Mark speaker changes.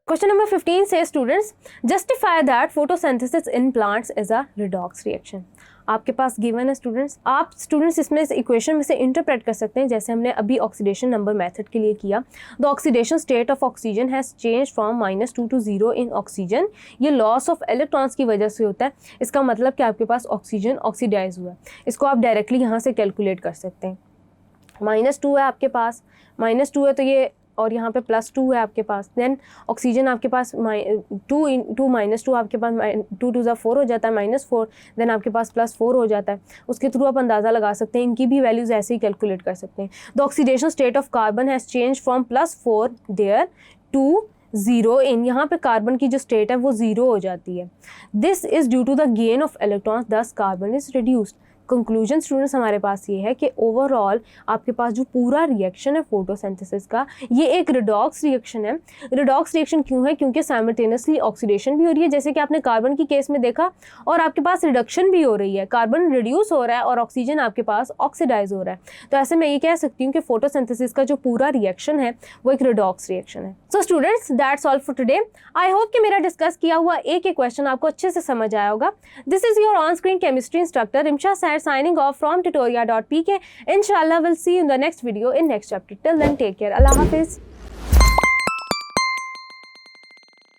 Speaker 1: Question number 15 says students justify that photosynthesis in plants is a redox reaction. आपके पास given है students, आप students इसमें इस equation में से इंटरप्रेट कर सकते हैं जैसे हमने अभी ऑक्सीडेशन नंबर मेथड के लिए किया. The oxidation state of oxygen has change from -2 to 0 in oxygen. ये लॉस ऑफ इलेक्ट्रॉन्स की वजह से होता है. इसका मतलब कि आपके पास ऑक्सीजन ऑक्सीडाइज हुआ है. इसको आप डायरेक्टली यहाँ से कैलकुलेट कर सकते हैं. -2 है आपके पास, -2 है तो ये, और यहाँ पे +2 है आपके पास. देन ऑक्सीजन आपके पास 2 × -2 आपके पास 2 2 4 हो जाता है -4. देन आपके पास +4 हो जाता है. उसके थ्रू आप अंदाज़ा लगा सकते हैं, इनकी भी वैल्यूज़ ऐसे ही कैलकुलेट कर सकते हैं. The oxidation state of carbon has change from +4 there to 0 in. यहाँ पे कार्बन की जो स्टेट है वो 0 हो जाती है. This is due to the gain of electrons, thus carbon is reduced. Conclusion students हमारे पास ये है कि ओवरऑल आपके पास जो पूरा रिएक्शन है फोटोसिंथेसिस का, ये एक रिडॉक्स रिएक्शन है. रिडॉक्स रिएक्शन क्यों है? क्योंकि साइमल्टेनियसली ऑक्सीडेशन भी हो रही है जैसे कि आपने कार्बन की केस में देखा, और आपके पास रिडक्शन भी हो रही है. कार्बन रिड्यूस हो रहा है और ऑक्सीजन आपके पास ऑक्सीडाइज हो रहा है. तो ऐसे मैं ये कह सकती हूँ कि फोटोसिंथेसिस का जो पूरा रिएक्शन है वो एक रिडॉक्स रिएक्शन है. So students that's all for today. I hope कि मेरा डिस्कस किया हुआ एक एक क्वेश्चन आपको अच्छे से समझ आया होगा. This is your on screen chemistry instructor Rimsha सैर signing off from tutoria.pk. Inshallah, we'll see you in the next video in next chapter. Till then, take care. Allah Hafiz.